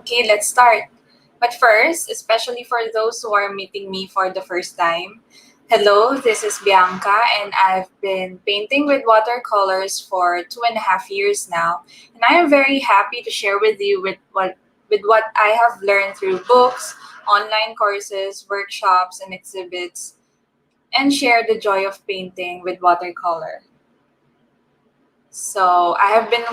Okay, let's start. But first, especially for those who are meeting me for the first time, hello, this is Bianca, and I've been painting with watercolors for 2.5 years now. And I am very happy to share with you with what I have learned through books, online courses, workshops, and exhibits, and share the joy of painting with watercolor. So I have been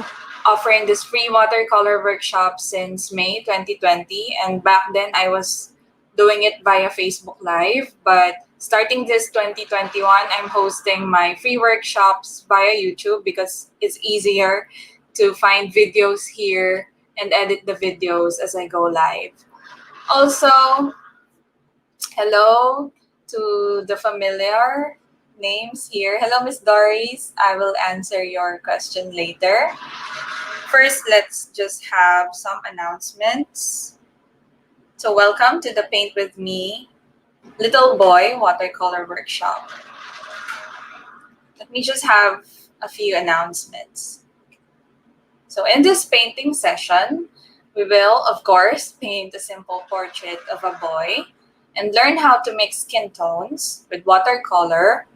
offering this free watercolor workshop since May 2020, and back then I was doing it via Facebook Live. But starting this 2021, I'm hosting my free workshops via YouTube because it's easier to find videos here and edit the videos as I go live. Also, hello to the familiar names here. Hello, Miss Doris. I will answer your question later. First, let's just have some announcements. So welcome to the Paint With Me Little Boy Watercolor Workshop. Let me just have a few announcements. So in this painting session, we will, of course, paint a simple portrait of a boy and learn how to mix skin tones with watercolor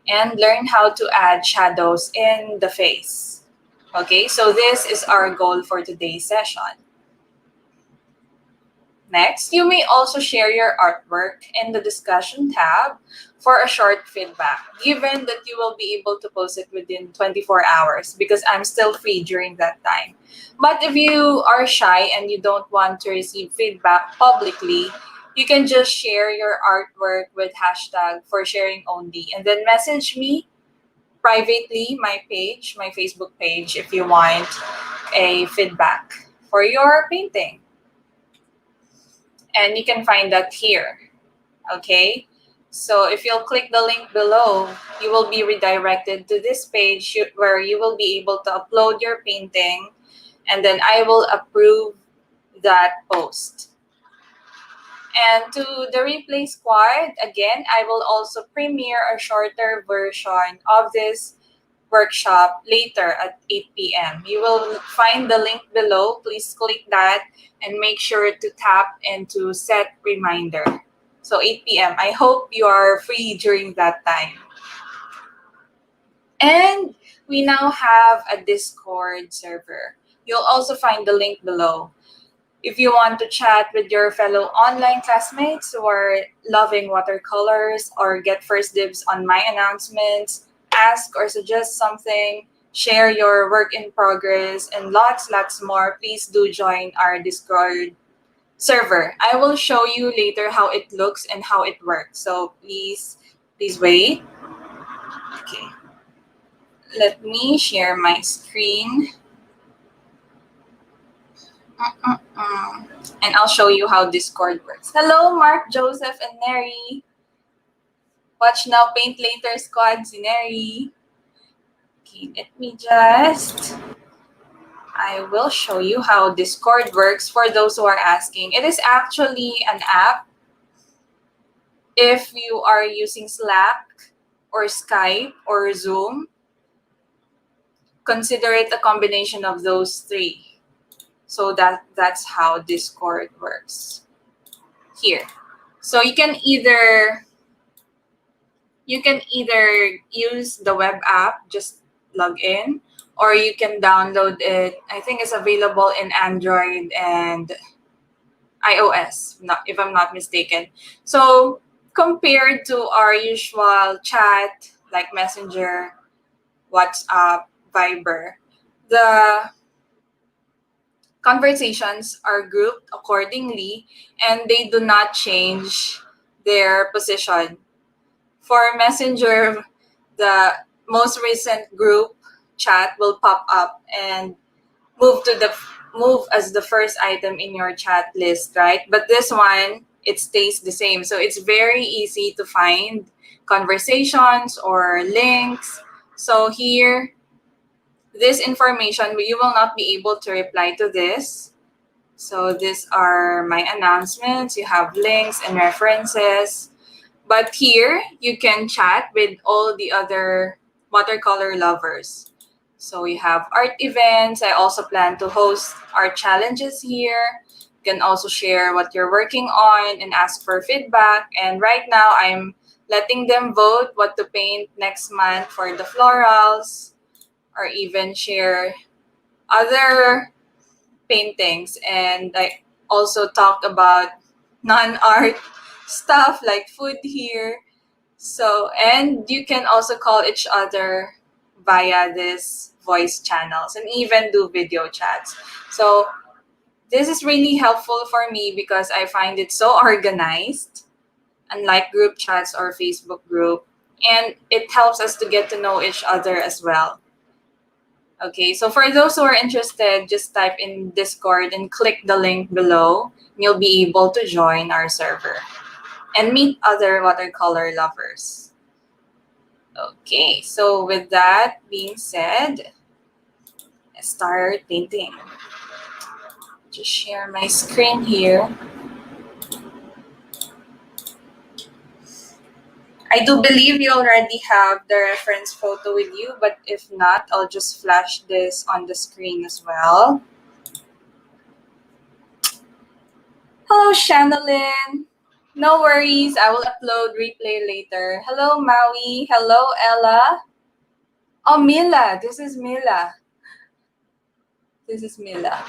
and learn how to add shadows in the face. Okay, so this is our goal for today's session. Next, you may also share your artwork in the discussion tab for a short feedback, given that you will be able to post it within 24 hours because I'm still free during that time. But if you are shy and you don't want to receive feedback publicly, you can just share your artwork with hashtag for sharing only and then message me privately, my page, my Facebook page, if you want a feedback for your painting. And you can find that here, okay? So if you'll click the link below, you will be redirected to this page where you will be able to upload your painting, and then I will approve that post. And to the replay squad, again, I will also premiere a shorter version of this workshop later at 8 p.m. You will find the link below. Please click that and make sure to tap into set reminder. So 8 p.m. I hope you are free during that time. And we now have a Discord server. You'll also find the link below. If you want to chat with your fellow online classmates who are loving watercolors or get first dibs on my announcements, ask or suggest something, share your work in progress, and lots more, please do join our Discord server. I will show you later how it looks and how it works. So please wait. Okay. Let me share my screen. And I'll show you how Discord works. Hello, Mark, Joseph, and Neri. Watch now, paint later squad, si Neri. Okay, let me I will show you how Discord works for those who are asking. It is actually an app. If you are using Slack or Skype or Zoom, consider it a combination of those three. So that's how Discord works here. So you can either use the web app, just log in, or you can download it. I think it's available in Android and iOS, if I'm not mistaken. So compared to our usual chat like Messenger, WhatsApp, Viber, the conversations are grouped accordingly and they do not change their position. For Messenger, the most recent group chat will pop up and move as the first item in your chat list, right? But this one, it stays the same. So it's very easy to find conversations or links. So here, this information, you will not be able to reply to this. So these are my announcements. You have links and references. But here, you can chat with all the other watercolor lovers. So we have art events. I also plan to host art challenges here. You can also share what you're working on and ask for feedback. And right now, I'm letting them vote what to paint next month for the florals, or even share other paintings. And I also talk about non-art stuff like food here. So, and you can also call each other via this voice channels and even do video chats. So, this is really helpful for me because I find it so organized, unlike group chats or Facebook group, and it helps us to get to know each other as well. Okay, so for those who are interested, just type in Discord and click the link below. You'll be able to join our server and meet other watercolor lovers. Okay, so with that being said, let's start painting. Just share my screen here. I do believe you already have the reference photo with you, but if not, I'll just flash this on the screen as well. Hello, Shanalyn. No worries, I will upload replay later. Hello, Maui. Hello, Ella. Oh, Mila. This is Mila. This is Mila.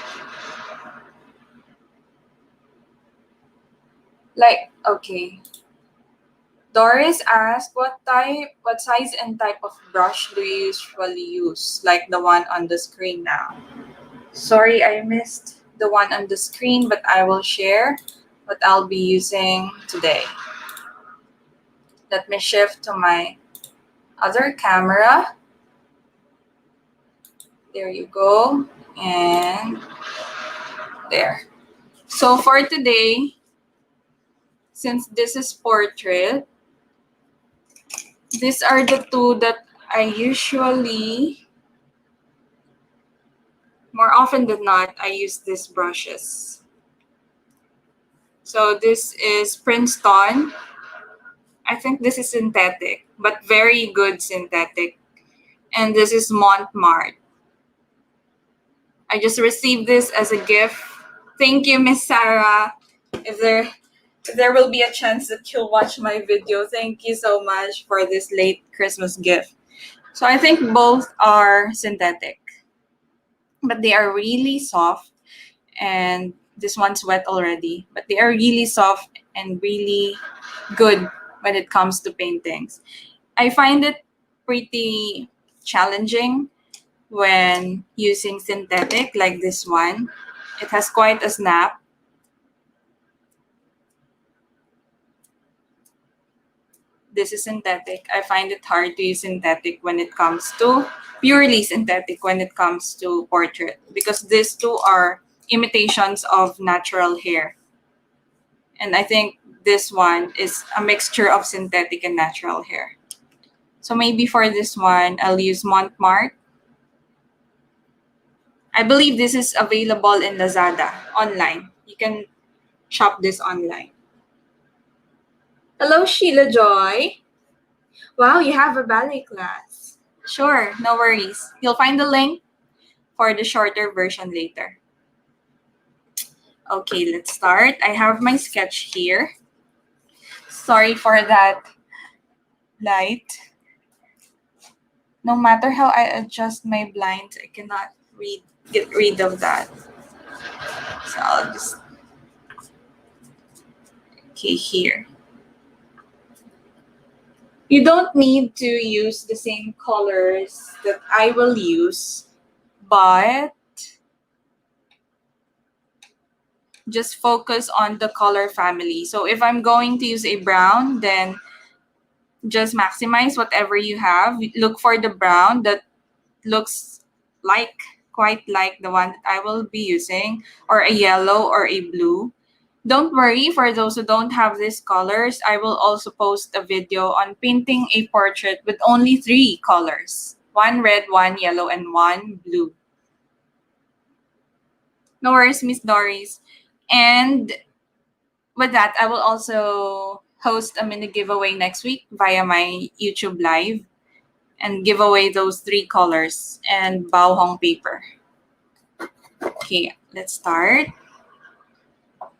Like, okay. Doris asked, what size and type of brush do you usually use? Like the one on the screen now. Sorry, I missed the one on the screen, but I will share what I'll be using today. Let me shift to my other camera. There you go. And there. So for today, since this is portrait, these are the two that I usually, more often than not, I use these brushes. So this is Princeton. I think this is synthetic, but very good synthetic. And this is Montmartre. I just received this as a gift. Thank you, Miss Sarah. If there will be a chance that you'll watch my video, thank you so much for this late Christmas gift. So I think both are synthetic, but they are really soft, and this one's wet already, but they are really soft and really good when it comes to paintings. I find it pretty challenging when using synthetic like this one. It has quite a snap. This is synthetic. I find it hard to use synthetic when it comes to purely synthetic when it comes to portrait, because these two are imitations of natural hair. And I think this one is a mixture of synthetic and natural hair. So maybe for this one, I'll use Montmartre. I believe this is available in Lazada online. You can shop this online. Hello, Sheila Joy. Wow, you have a ballet class. Sure, no worries. You'll find the link for the shorter version later. Okay, let's start. I have my sketch here. Sorry for that light. No matter how I adjust my blinds, I cannot get rid of that. So I'll just, okay, here. You don't need to use the same colors that I will use, but just focus on the color family. So if I'm going to use a brown, then just maximize whatever you have. Look for the brown that looks like, quite like the one that I will be using, or a yellow or a blue. Don't worry, for those who don't have these colors, I will also post a video on painting a portrait with only 3 colors. 1 red, 1 yellow, and 1 blue. No worries, Miss Doris. And with that, I will also host a mini giveaway next week via my YouTube live. and give away those 3 colors and baohong paper. Okay, let's start.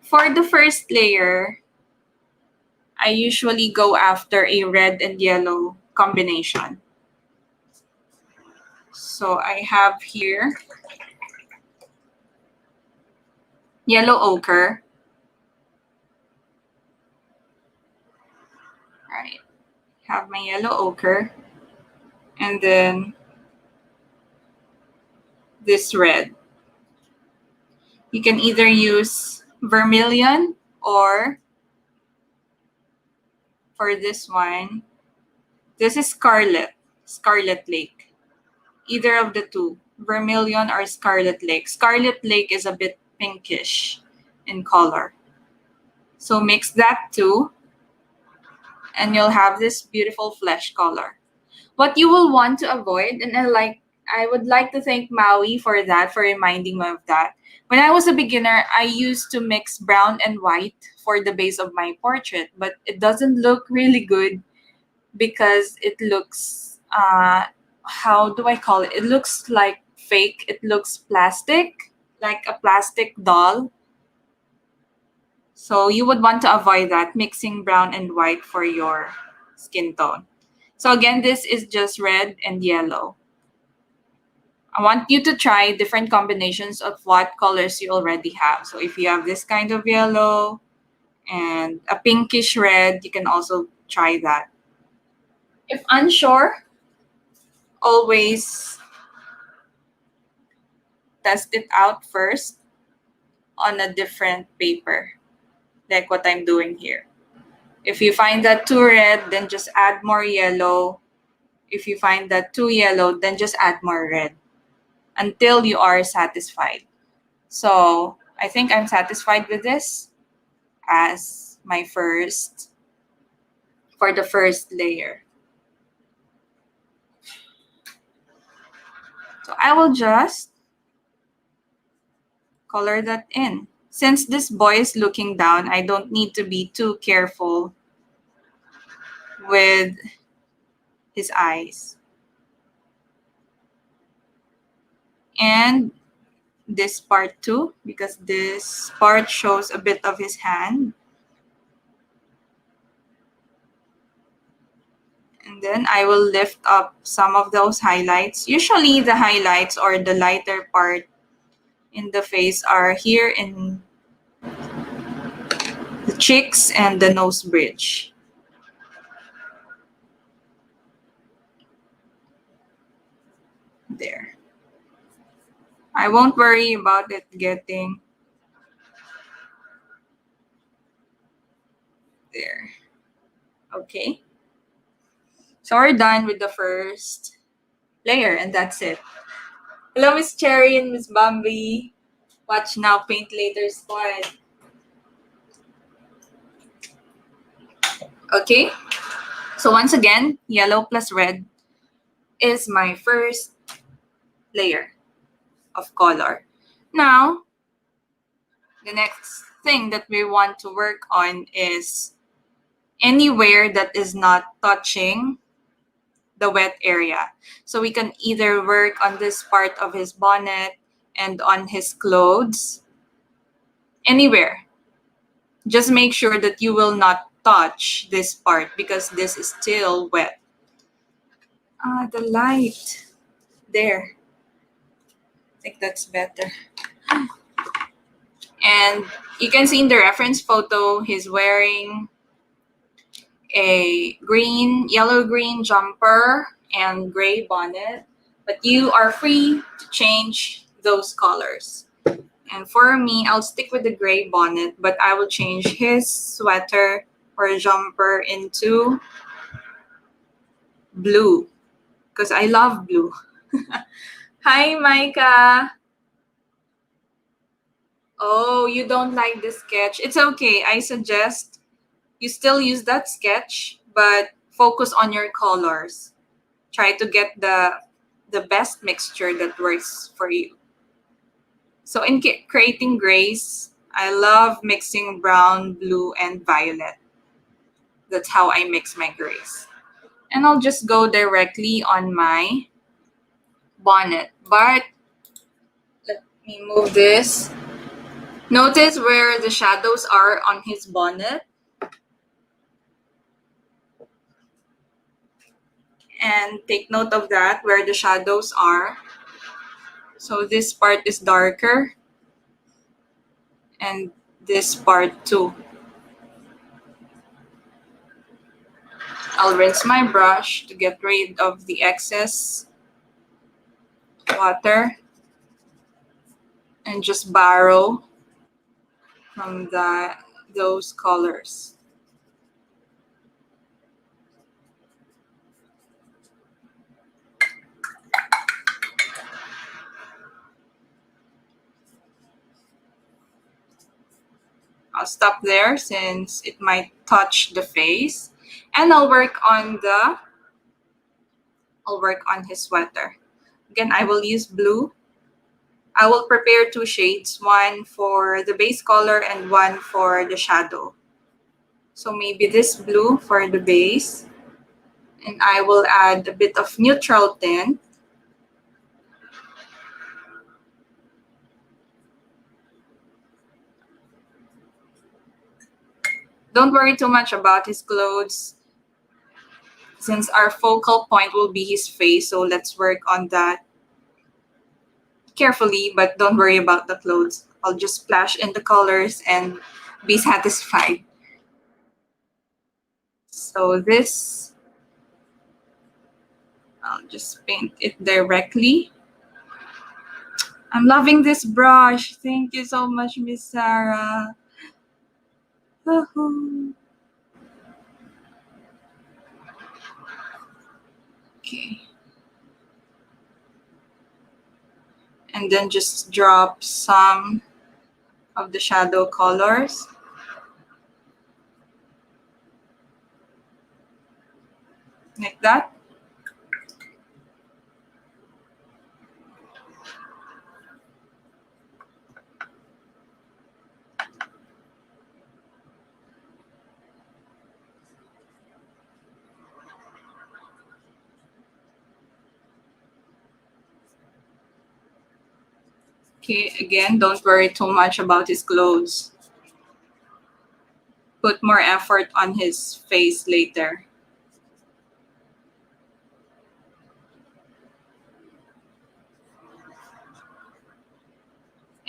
For the first layer, I usually go after a red and yellow combination. So I have here yellow ochre. Right. Have my yellow ochre. And then this red. You can either use vermilion or for this one, this is Scarlet Lake. Either of the two, vermilion or Scarlet Lake. Scarlet Lake is a bit pinkish in color. So mix that too, and you'll have this beautiful flesh color. What you will want to avoid, and I would like to thank Maui for that, for reminding me of that. When I was a beginner, I used to mix brown and white for the base of my portrait, but it doesn't look really good because it looks, how do I call it? It looks like fake. It looks plastic, like a plastic doll. So you would want to avoid that, mixing brown and white for your skin tone. So again, this is just red and yellow. I want you to try different combinations of what colors you already have. So if you have this kind of yellow and a pinkish red, you can also try that. If unsure, always test it out first on a different paper, like what I'm doing here. If you find that too red, then just add more yellow. If you find that too yellow, then just add more red until you are satisfied. So I think I'm satisfied with this as my first, for the first layer. So I will just color that in. Since this boy is looking down, I don't need to be too careful with his eyes. And this part too, because this part shows a bit of his hand. And then I will lift up some of those highlights. Usually the highlights or the lighter part in the face are here in the cheeks and the nose bridge. There. I won't worry about it getting there. Okay. So we're done with the first layer, and that's it. Hello, Miss Cherry and Miss Bambi. Watch now, paint later squad. Okay. So once again, yellow plus red is my first layer of color. Now, the next thing that we want to work on is anywhere that is not touching the wet area. So we can either work on this part of his bonnet and on his clothes, anywhere. Just make sure that you will not touch this part because this is still wet. The light. There. I think that's better. And you can see in the reference photo, he's wearing a yellow-green jumper and gray bonnet, but you are free to change those colors. And for me, I'll stick with the gray bonnet, but I will change his sweater or jumper into blue because I love blue. Hi, Micah. Oh, you don't like the sketch. It's okay. I suggest you still use that sketch, but focus on your colors. Try to get the best mixture that works for you. So in creating grays, I love mixing brown, blue, and violet. That's how I mix my grays. And I'll just go directly on my bonnet. But let me move this. Notice where the shadows are on his bonnet. And take note of that, where the shadows are. So this part is darker. And this part too. I'll rinse my brush to get rid of the excess water. And just borrow from those colors. I'll stop there since it might touch the face. And I'll work on his sweater. Again, I will use blue. I will prepare two shades, one for the base color and one for the shadow. So maybe this blue for the base. And I will add a bit of neutral tint. Don't worry too much about his clothes, since our focal point will be his face. So let's work on that carefully, but don't worry about the clothes. I'll just splash in the colors and be satisfied. So this, I'll just paint it directly. I'm loving this brush. Thank you so much, Miss Sarah. Woohoo. Okay. And then just drop some of the shadow colors. Like that. Okay, again, don't worry too much about his clothes. Put more effort on his face later.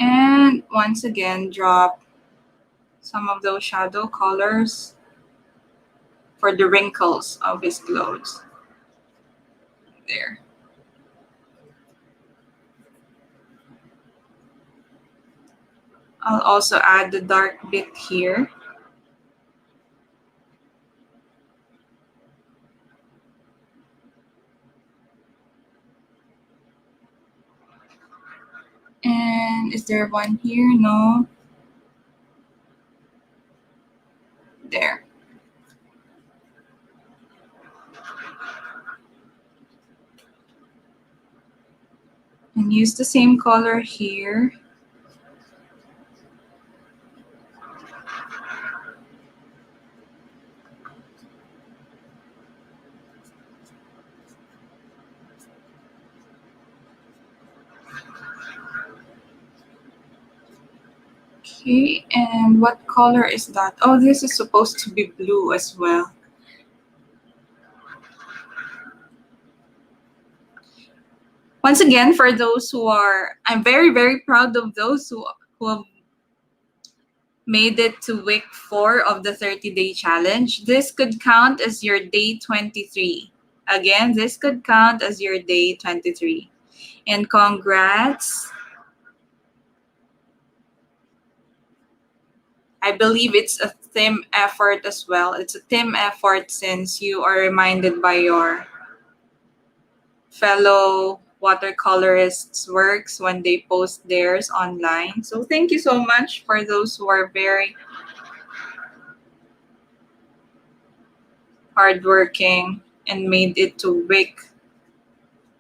And once again, drop some of those shadow colors for the wrinkles of his clothes. There. I'll also add the dark bit here. And is there one here? No. There. And use the same color here. Okay, and what color is that? Oh, this is supposed to be blue as well. Once again, for those who are, I'm very, very proud of those who have made it to week 4 of the 30-day challenge. This could count as your day 23. Again, this could count as your day 23. And congrats. I believe it's a team effort as well. It's a team effort since you are reminded by your fellow watercolorists' works when they post theirs online. So thank you so much for those who are very hardworking and made it to week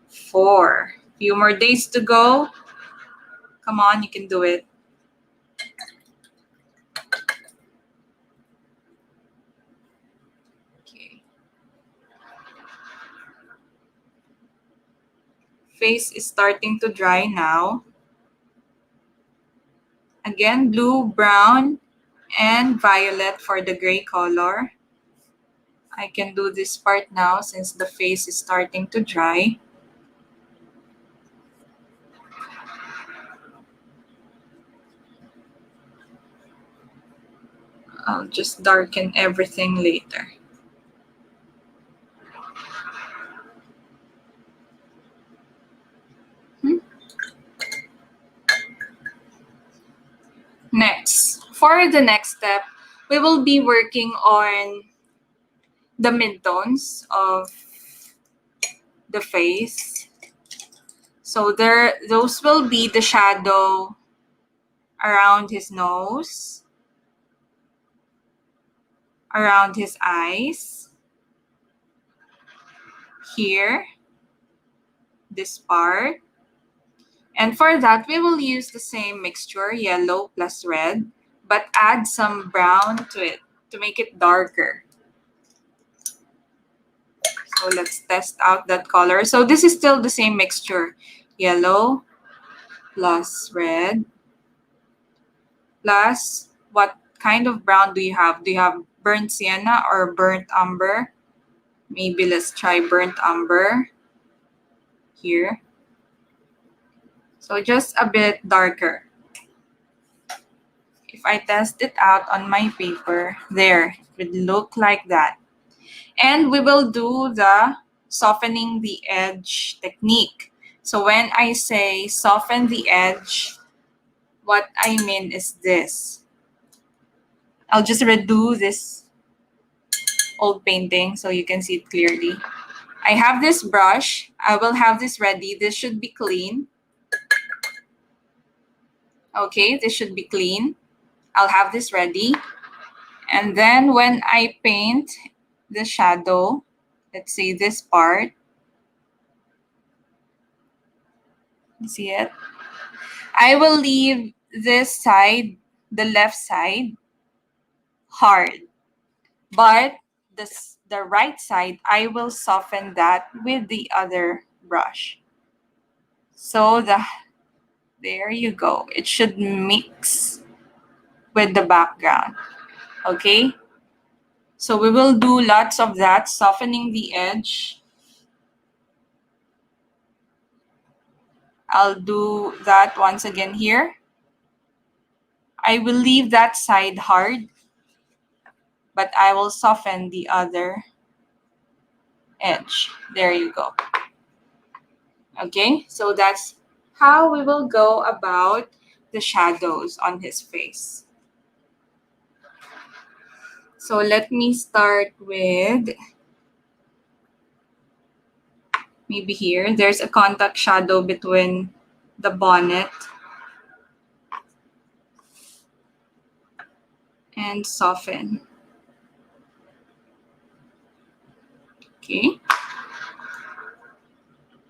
4. Few more days to go. Come on, you can do it. Okay. Face is starting to dry now. Again, blue, brown, and violet for the gray color. I can do this part now since the face is starting to dry. I'll just darken everything later. Next, for the next step, we will be working on the midtones of the face. So those will be the shadow around his nose, around his eyes, here, this part. And for that, we will use the same mixture, yellow plus red, but add some brown to it to make it darker. So let's test out that color. So this is still the same mixture, yellow plus red plus what kind of brown do you have? Do you have burnt sienna or burnt umber? Maybe let's try burnt umber here. So just a bit darker. If I test it out on my paper, there, it would look like that. And we will do the softening the edge technique. So when I say soften the edge, what I mean is this. I'll just redo this old painting so you can see it clearly. I have this brush. I will have this ready. This should be clean. Okay, this should be clean. I'll have this ready. And then when I paint the shadow, let's say this part, see it? I will leave this side, the left side, hard. But the right side, I will soften that with the other brush. So there you go. It should mix with the background. Okay? So we will do lots of that, softening the edge. I'll do that once again here. I will leave that side hard, but I will soften the other edge. There you go. Okay, so that's how we will go about the shadows on his face. So let me start with maybe here. There's a contact shadow between the bonnet and soften. Okay.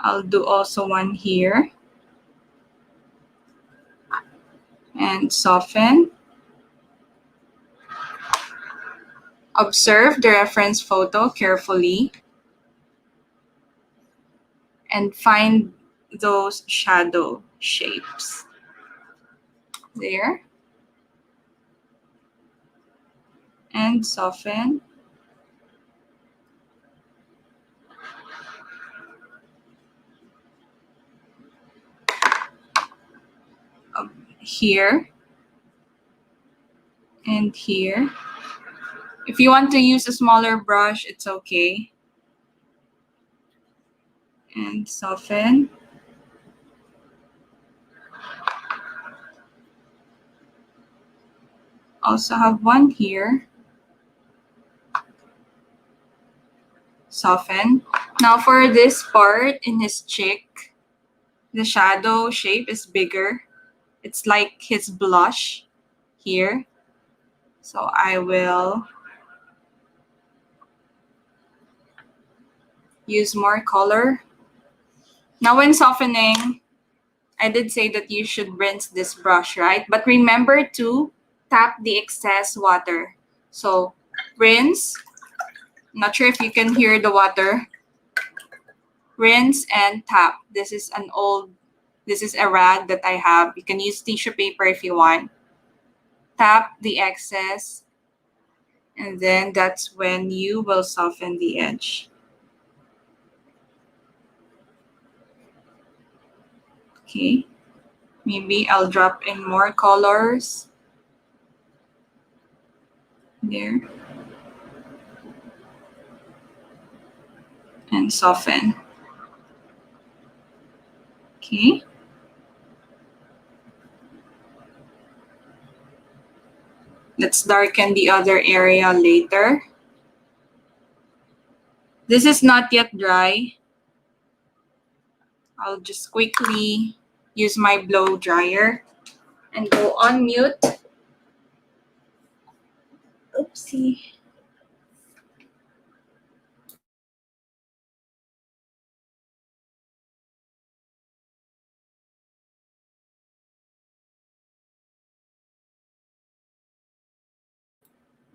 I'll do also one here and soften. Observe the reference photo carefully and find those shadow shapes. There. And soften. Here and here. If you want to use a smaller brush, it's okay. And soften. Also have one here. Soften. Now for this part in his cheek, the shadow shape is bigger. It's like his blush here. So I will use more color. Now when softening, I did say that you should rinse this brush, right? But remember to tap the excess water. So rinse. Not sure if you can hear the water. Rinse and tap. This is a rag that I have. You can use tissue paper if you want. Tap the excess, and then that's when you will soften the edge. Okay, maybe I'll drop in more colors there and soften. Okay. Let's darken the other area later. This is not yet dry. I'll just quickly use my blow dryer and go on mute. Oopsie.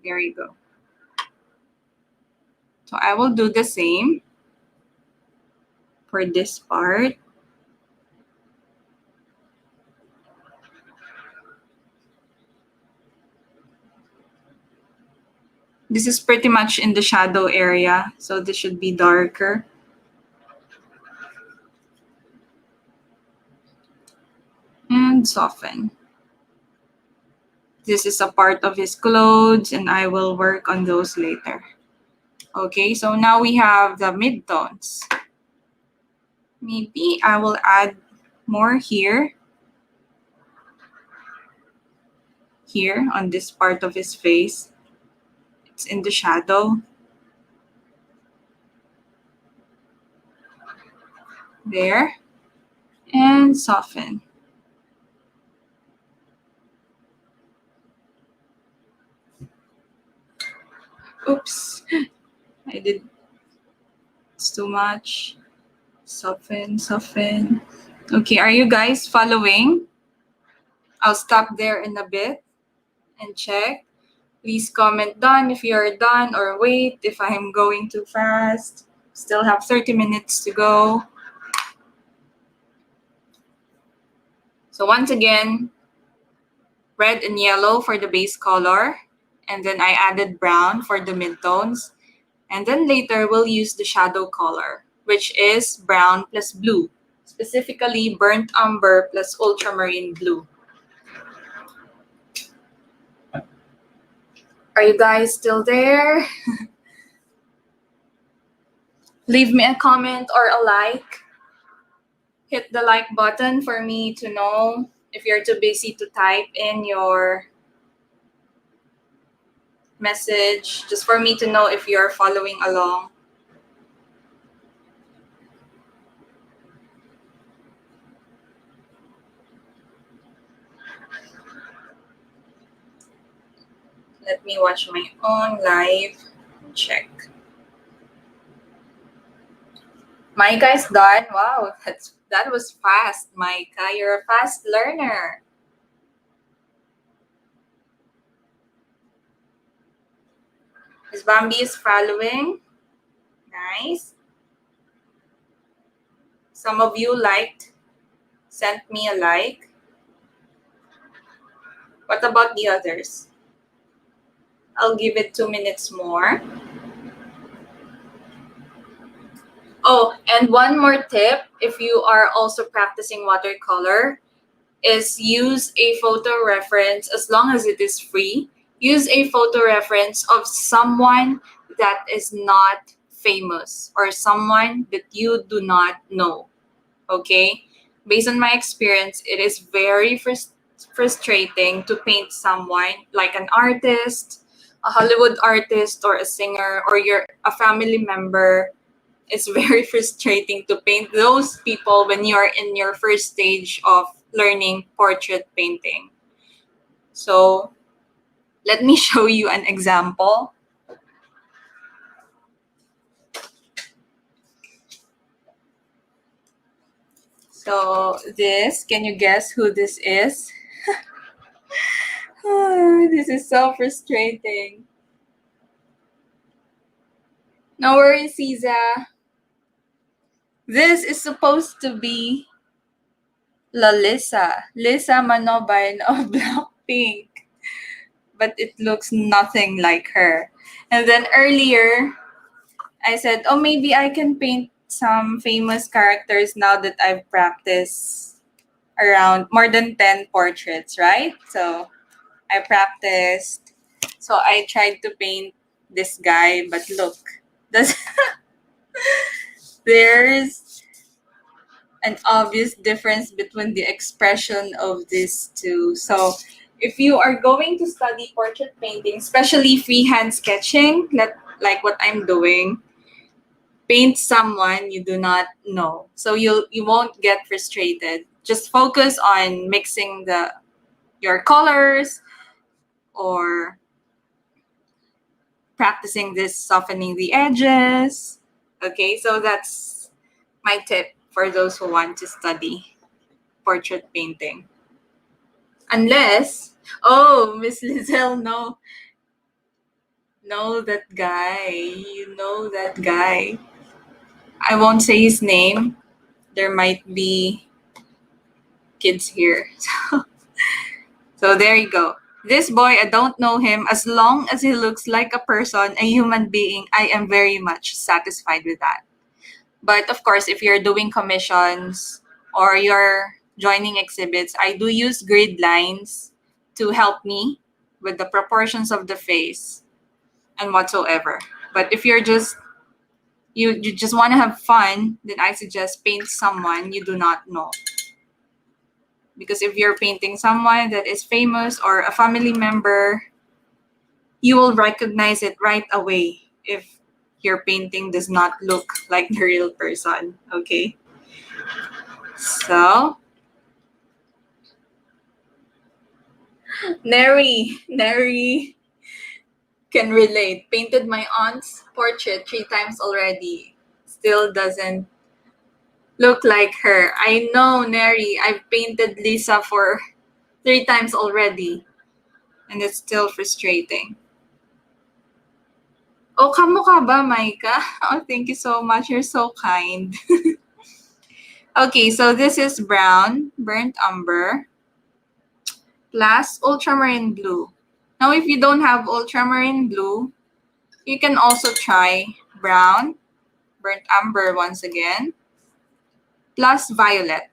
There you go. So I will do the same for this part. This is pretty much in the shadow area, so this should be darker. And soften. This is a part of his clothes, and I will work on those later. Okay, so now we have the midtones. Maybe I will add more here. Here on this part of his face. It's in the shadow. There. And soften. Oops. I did. It's too much. Soften, soften. Okay, are you guys following? I'll stop there in a bit and check. Please comment done if you're done, or wait if I'm going too fast. Still have 30 minutes to go. So once again, red and yellow for the base color. And then I added brown for the midtones. And then later we'll use the shadow color, which is brown plus blue. Specifically burnt umber plus ultramarine blue. Are you guys still there? Leave me a comment or a like. Hit the like button for me to know if you're too busy to type in your message, just for me to know if you're following along. Let me watch my own live and check. Micah is done. Wow, that was fast, Micah. You're a fast learner. Miss Bambi is following. Nice. Some of you liked, sent me a like. What about the others? I'll give it 2 minutes more. Oh, and one more tip, if you are also practicing watercolor, is use a photo reference as long as it is free. Use a photo reference of someone that is not famous or someone that you do not know. Okay? Based on my experience, it is very frustrating to paint someone like an artist, a Hollywood artist, or a singer, or a family member. It's very frustrating to paint those people when you are in your first stage of learning portrait painting. So let me show you an example. So this, can you guess who this is? This is so frustrating. No worries, Caesar. This is supposed to be Lisa Manobayan of Blackpink, but it looks nothing like her. And then earlier, I said, oh, maybe I can paint some famous characters now that I've practiced around more than 10 portraits, right? So I practiced. So I tried to paint this guy, but look, there's there's an obvious difference between the expression of these two. So if you are going to study portrait painting, especially freehand sketching, like what I'm doing, paint someone you do not know. So you won't get frustrated. Just focus on mixing your colors or practicing this softening the edges. Okay, so that's my tip for those who want to study portrait painting. Unless, oh, Miss Lizelle, know that guy. You know that guy. I won't say his name. There might be kids here. So there you go. This boy, I don't know him. As long as he looks like a person, a human being, I am very much satisfied with that. But of course, if you're doing commissions or you're joining exhibits, I do use grid lines to help me with the proportions of the face and whatsoever. But if you're just you just want to have fun, then I suggest paint someone you do not know. Because if you're painting someone that is famous or a family member, you will recognize it right away if your painting does not look like the real person. Okay? So, Neri can relate. Painted my aunt's portrait 3 times already. Still doesn't look like her. I know, Neri. I've painted Lisa for 3 times already. And it's still frustrating. Oh, kamukha ba, Maika? Oh, thank you so much. You're so kind. Okay, so this is brown, burnt umber, plus ultramarine blue. Now, if you don't have ultramarine blue, you can also try brown, burnt umber once again, plus violet.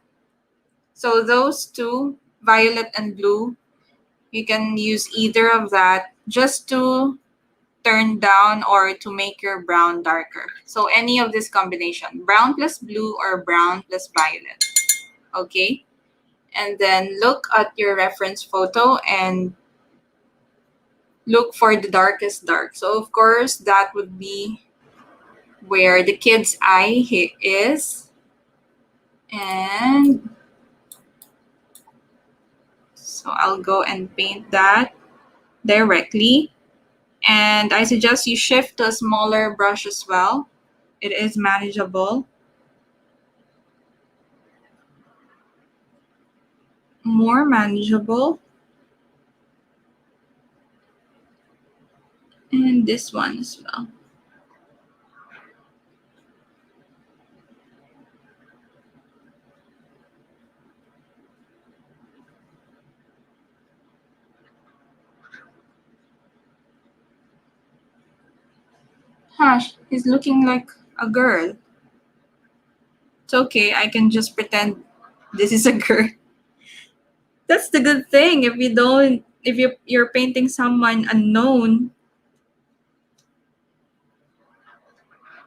So those two, violet and blue, you can use either of that just to turn down or to make your brown darker. So any of this combination, brown plus blue or brown plus violet. Okay? And then look at your reference photo and look for the darkest dark. So of course, that would be where the kid's eye is. And so I'll go and paint that directly. And I suggest you shift to a smaller brush as well. It is manageable. More manageable. And this one as well. Hush, he's looking like a girl. It's okay, I can just pretend this is a girl. That's the good thing. If you're painting someone unknown,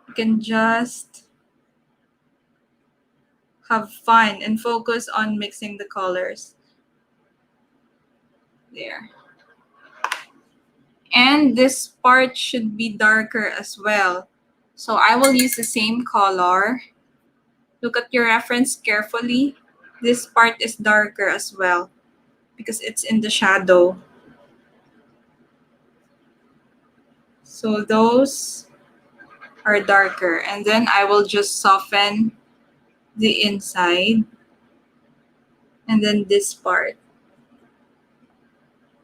you can just have fun and focus on mixing the colors. There. And this part should be darker as well. So I will use the same color. Look at your reference carefully. This part is darker as well because it's in the shadow. So those are darker. And then I will just soften the inside. And then this part.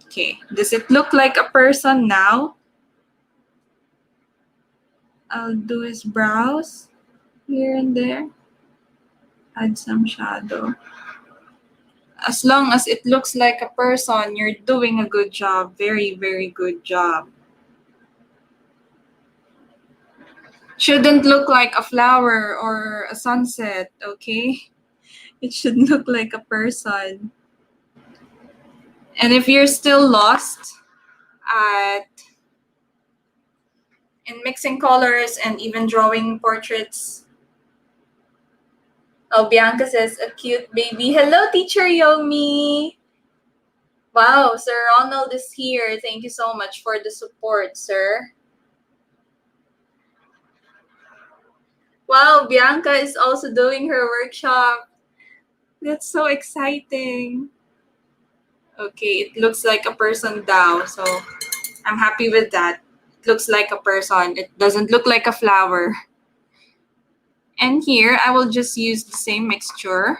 Okay, does it look like a person now? I'll do his brows here and there. Add some shadow. As long as it looks like a person, you're doing a good job. Very, very good job. Shouldn't look like a flower or a sunset, okay? It should look like a person. And if you're still lost at in mixing colors and even drawing portraits, oh, Bianca says, a cute baby. Hello, Teacher Yomi. Wow, Sir Ronald is here. Thank you so much for the support, sir. Wow, Bianca is also doing her workshop. That's so exciting. Okay, it looks like a person Dao, so I'm happy with that. It looks like a person. It doesn't look like a flower. And here, I will just use the same mixture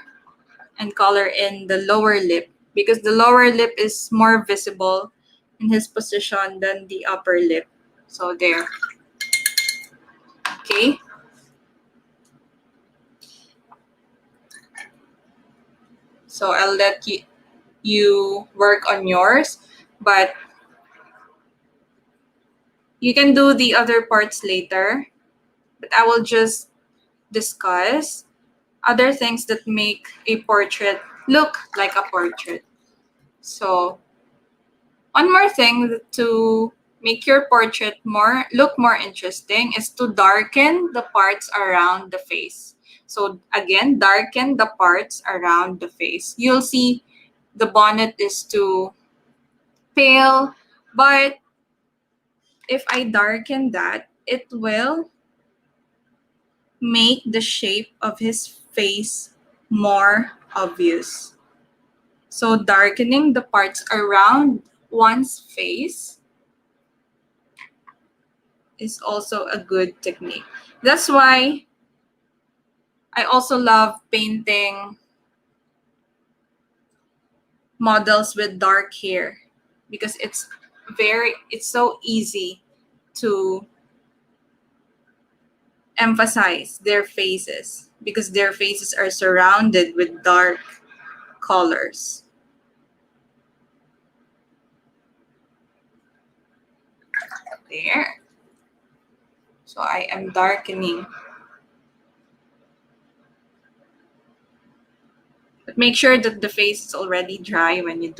and color in the lower lip because the lower lip is more visible in his position than the upper lip. So there. Okay. So I'll let you work on yours, but you can do the other parts later. But I will just discuss other things that make a portrait look like a portrait. So one more thing to make your portrait look more interesting is to darken the parts around the face. So again, darken the parts around the face. You'll see the bonnet is too pale, but if I darken that, it will make the shape of his face more obvious. So darkening the parts around one's face is also a good technique. That's why I also love painting models with dark hair because it's so easy to emphasize their faces because their faces are surrounded with dark colors. There. So I am darkening. But make sure that the face is already dry when you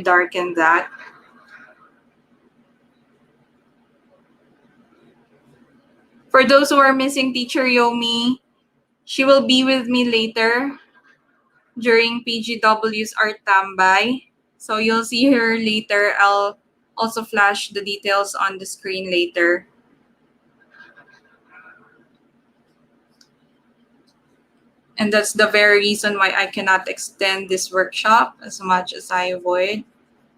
darken that. For those who are missing Teacher Yomi, she will be with me later during PGW's Art Tambay. So you'll see her later. I'll also flash the details on the screen later. And that's the very reason why I cannot extend this workshop as much as I would,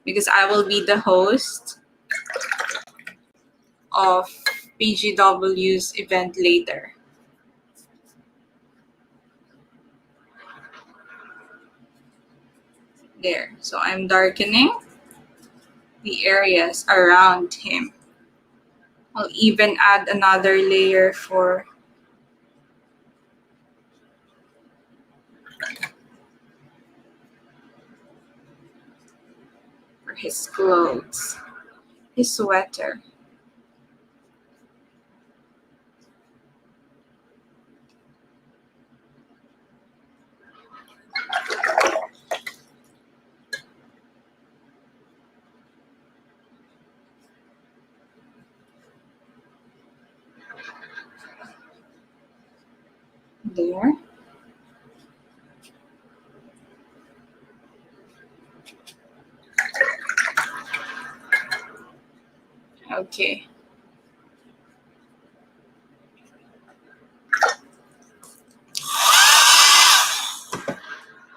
because I will be the host of PGW's event later. There. So I'm darkening the areas around him. I'll even add another layer for his clothes, his sweater. There. Okay.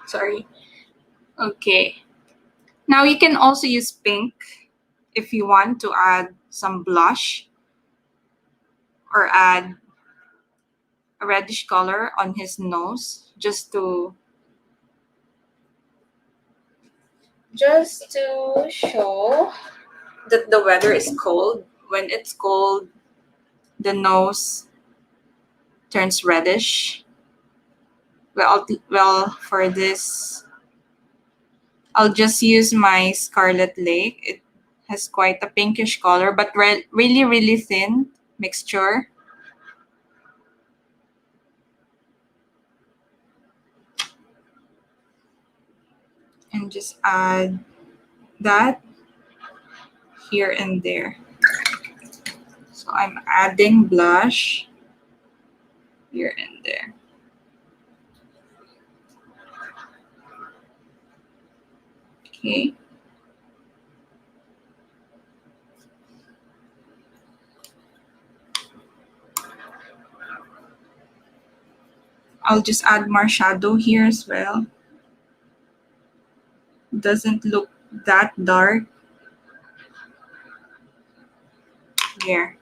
Sorry. Okay. Now you can also use pink if you want to add some blush or add a reddish color on his nose just to show that the weather is cold. When it's cold, the nose turns reddish. Well, for this, I'll just use my Scarlet Lake. It has quite a pinkish color, but really, really thin mixture. And just add that here and there. So I'm adding blush here and there. Okay. I'll just add more shadow here as well. Doesn't look that dark. Here.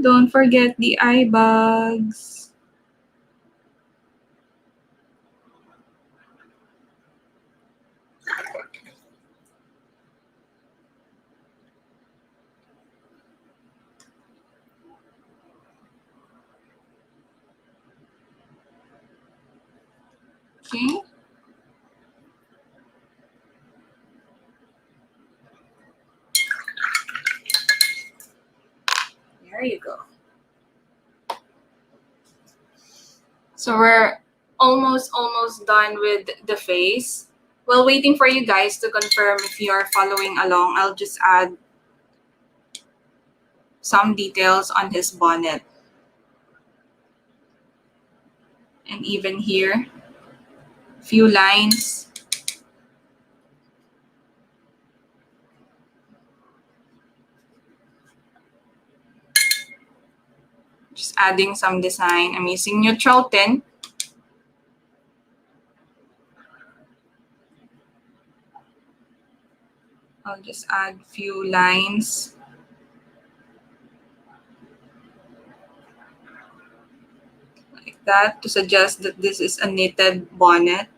Don't forget the eye bags. Okay. There you go. So we're almost done with the face. While waiting for you guys to confirm if you are following along, I'll just add some details on his bonnet. And even here, few lines. Just adding some design. I'm using neutral tint. I'll just add few lines. Like that to suggest that this is a knitted bonnet.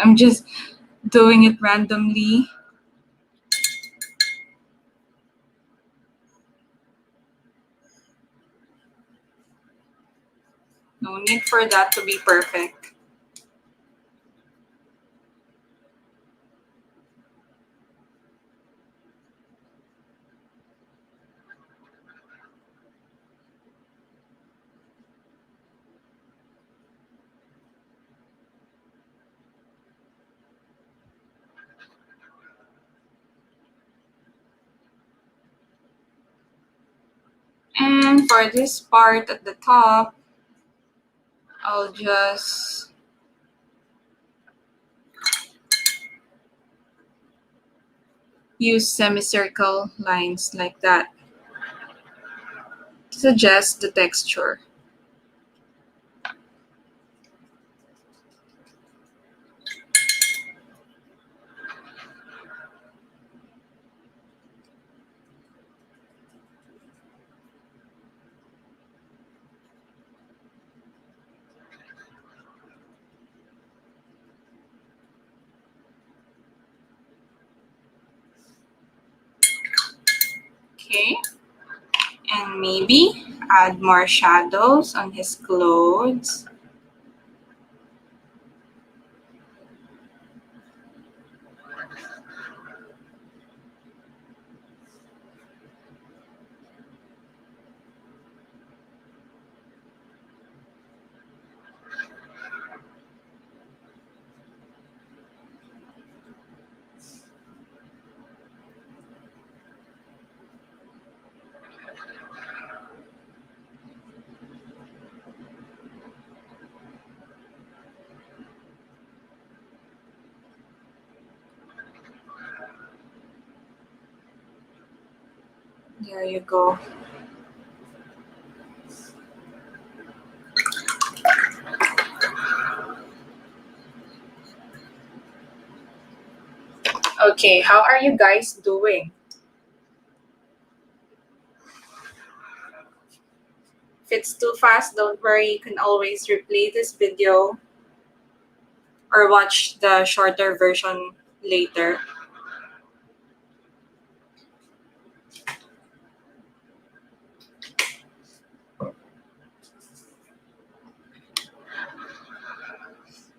I'm just doing it randomly. No need for that to be perfect. And for this part at the top, I'll just use semicircle lines like that to suggest the texture. Okay. And maybe add more shadows on his clothes. There you go. Okay, how are you guys doing? If it's too fast, don't worry. You can always replay this video or watch the shorter version later.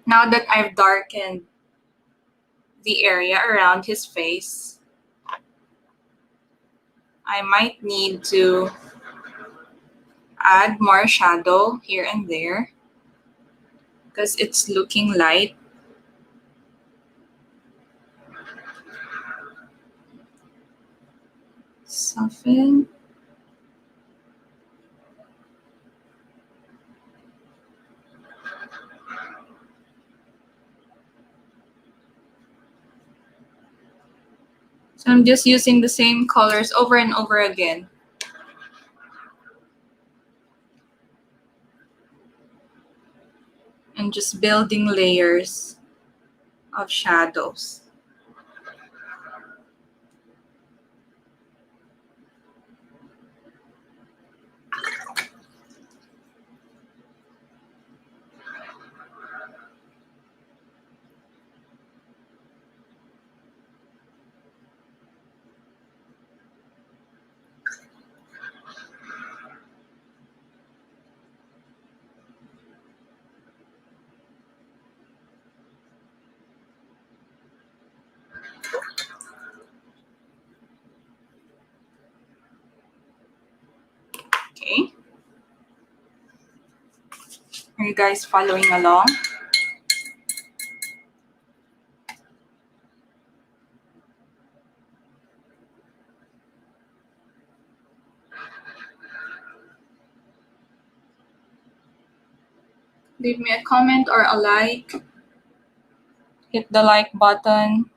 Now that I've darkened the area around his face, I might need to add more shadow here and there because it's looking light. Soften. So I'm just using the same colors over and over again. And just building layers of shadows. Okay. Are you guys following along? Leave me a comment or a like. Hit the like button.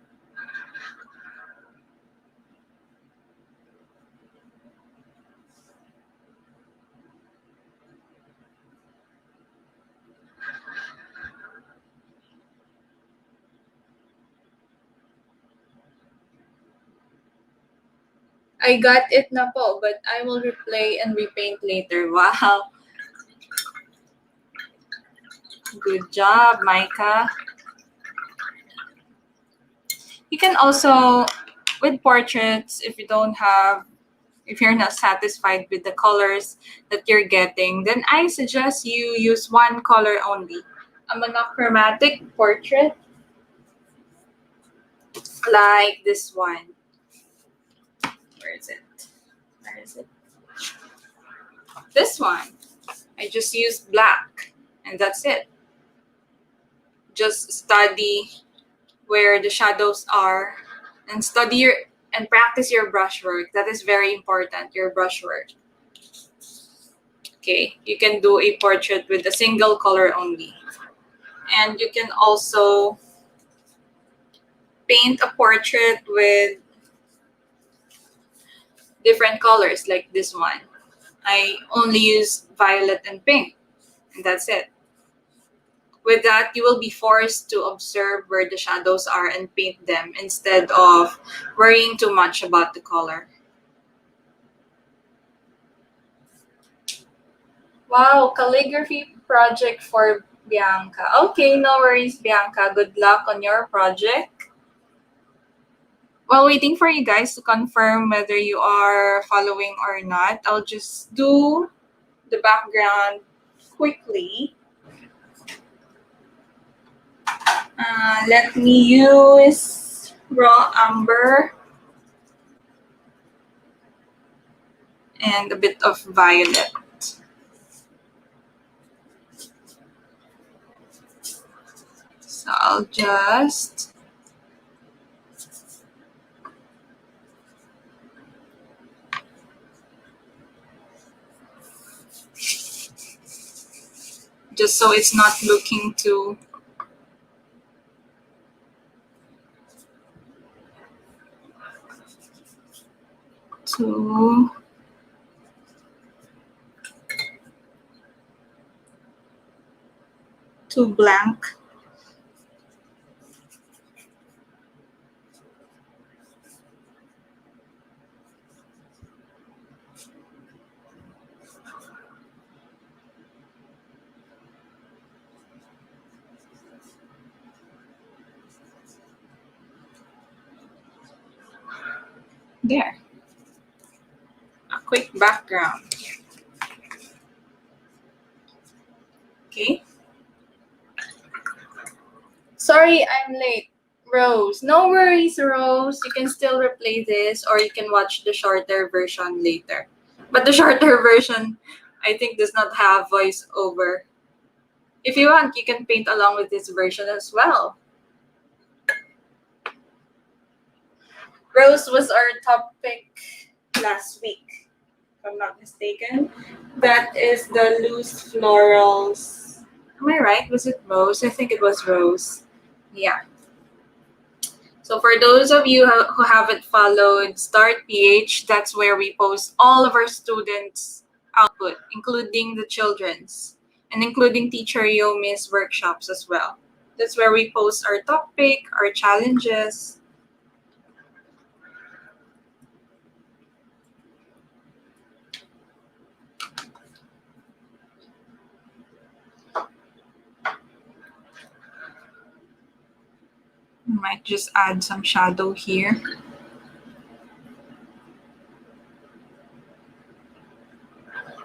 I got it na po, but I will replay and repaint later. Wow. Good job, Micah. You can also, with portraits, if you're not satisfied with the colors that you're getting, then I suggest you use one color only. A monochromatic portrait, like this one. Where is it? Where is it? This one. I just used black, and that's it. Just study where the shadows are and and practice your brushwork. That is very important, your brushwork. Okay, you can do a portrait with a single color only. And you can also paint a portrait with different colors like this one. I only use violet and pink, and that's it. With that, you will be forced to observe where the shadows are and paint them instead of worrying too much about the color. Wow, calligraphy project for Bianca. Okay, no worries, Bianca. Good luck on your project. While waiting for you guys to confirm whether you are following or not, I'll just do the background quickly. Let me use raw umber and a bit of violet. So I'll just so it's not looking too to blank. There. A quick background. Okay. Sorry, I'm late. Rose. No worries, Rose. You can still replay this or you can watch the shorter version later. But the shorter version, I think, does not have voiceover. If you want, you can paint along with this version as well. Rose was our topic last week, if I'm not mistaken. That is the loose florals. Am I right? Was it Rose? I think it was Rose. Yeah. So for those of you who haven't followed Start PH, that's where we post all of our students' output, including the children's, and including Teacher Yomi's workshops as well. That's where we post our topic, our challenges. Might just add some shadow here.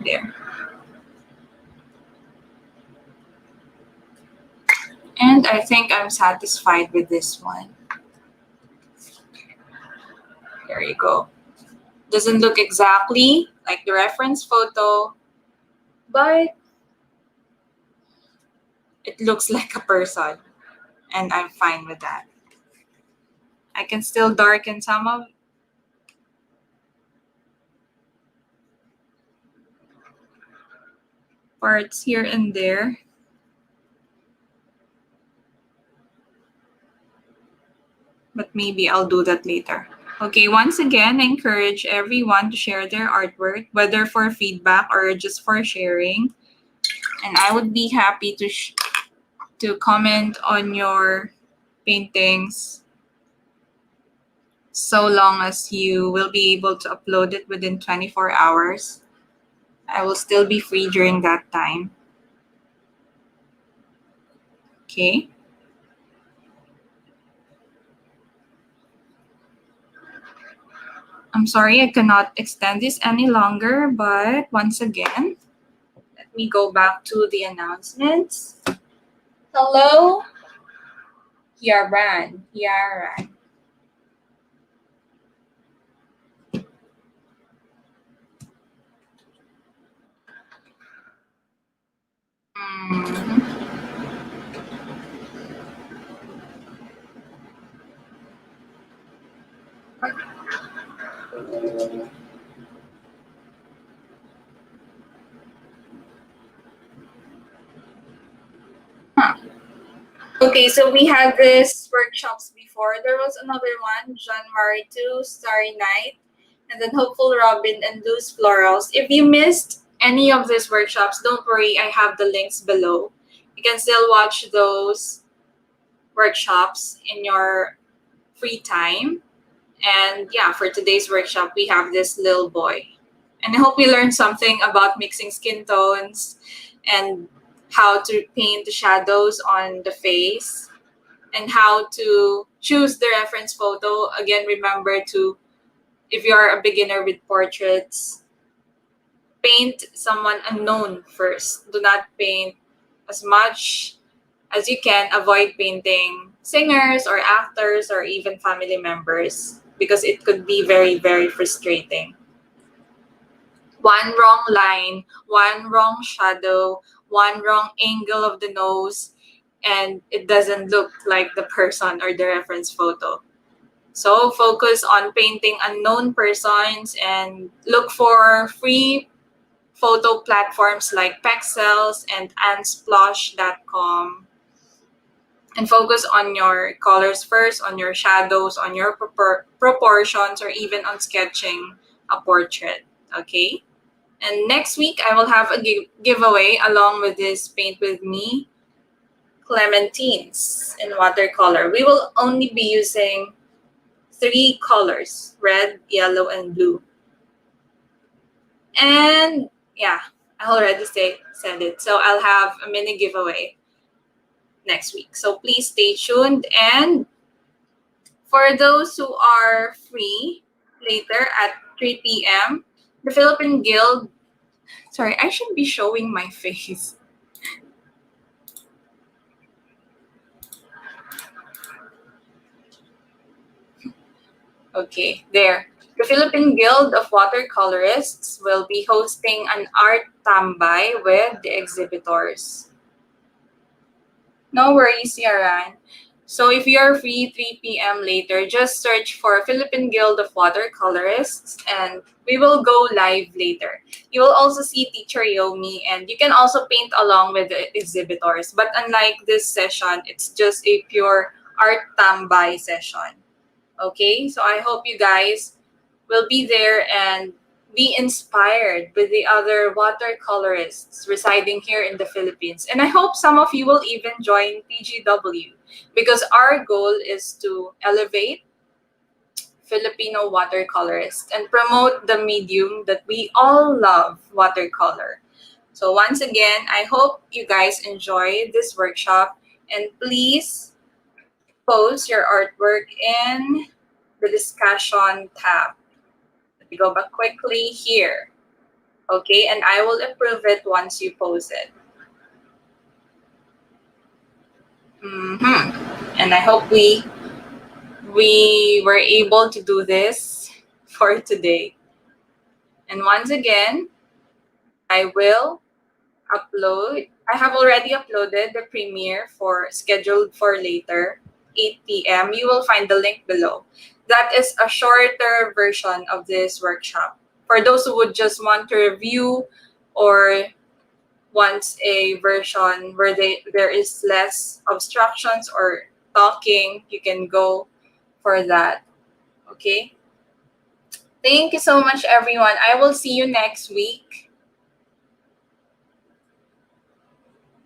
There. And I think I'm satisfied with this one. There you go. Doesn't look exactly like the reference photo, but it looks like a person, and I'm fine with that. I can still darken some of parts here and there. But maybe I'll do that later. Okay, once again, I encourage everyone to share their artwork, whether for feedback or just for sharing. And I would be happy to comment on your paintings so long as you will be able to upload it within 24 hours. I will still be free during that time. Okay. I'm sorry I cannot extend this any longer, but once again, let me go back to the announcements. Hello, Yaran. Mhm. Huh. Okay, so we had this workshops before. There was another one, January 2, Starry Night, and then Hopeful Robin and Loose Florals. If you missed any of these workshops, don't worry, I have the links below. You can still watch those workshops in your free time. And yeah, for today's workshop, we have this little boy. And I hope you learned something about mixing skin tones and how to paint the shadows on the face and how to choose the reference photo. Again, remember to, if you are a beginner with portraits, paint someone unknown first. Do not paint as much as you can. Avoid painting singers or actors or even family members because it could be very, very frustrating. One wrong line, one wrong shadow, one wrong angle of the nose, and it doesn't look like the person or the reference photo. So focus on painting unknown persons and look for free photo platforms like Pexels and Unsplash.com. And focus on your colors first, on your shadows, on your proportions, or even on sketching a portrait. Okay? And next week, I will have a giveaway along with this Paint With Me Clementines in watercolor. We will only be using 3 colors, red, yellow, and blue. And yeah, I already said it. So I'll have a mini giveaway next week. So please stay tuned. And for those who are free later at 3 p.m., the Philippine Guild, sorry, I should be showing my face. Okay, there. The Philippine Guild of Watercolorists will be hosting an art tambay with the exhibitors. No worries, Yaran. So if you're free 3 p.m. later, just search for Philippine Guild of Watercolorists and we will go live later. You will also see Teacher Yomi and you can also paint along with the exhibitors. But unlike this session, it's just a pure art tambay session. Okay, so I hope you guys will be there and be inspired with the other watercolorists residing here in the Philippines. And I hope some of you will even join PGW because our goal is to elevate Filipino watercolorists and promote the medium that we all love, watercolor. So once again, I hope you guys enjoy this workshop and please post your artwork in the discussion tab. Let me go back quickly here. Okay, and I will approve it once you post it. And I hope we were able to do this for today. And once again, I will upload. I have already uploaded the premiere for scheduled for later, 8 p.m. You will find the link below. That is a shorter version of this workshop. For those who would just want to review or wants a version where there is less obstructions or talking, you can go for that. Okay? Thank you so much, everyone. I will see you next week.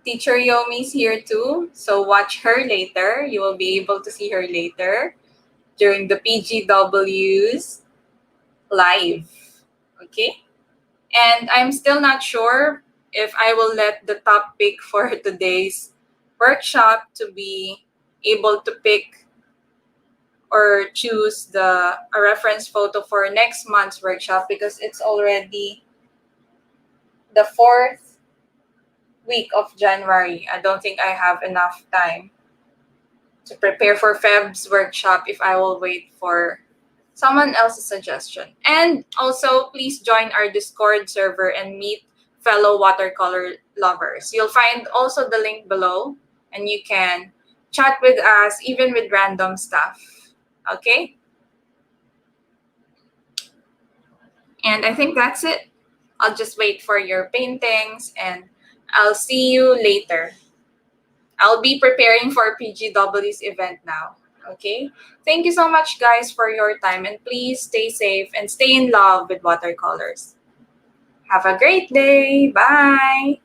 Teacher Yomi's here too, so watch her later. You will be able to see her later during the PGW's live. Okay? And I'm still not sure if I will let the top pick for today's workshop to be able to pick or choose a reference photo for next month's workshop because it's already the 4th week of January. I don't think I have enough time to prepare for Feb's workshop if I will wait for someone else's suggestion. And also, please join our Discord server and meet fellow watercolor lovers. You'll find also the link below and you can chat with us, even with random stuff. Okay? And I think that's it. I'll just wait for your paintings and I'll see you later. I'll be preparing for PGW's event now. Okay? Thank you so much, guys, for your time. And please stay safe and stay in love with watercolors. Have a great day. Bye.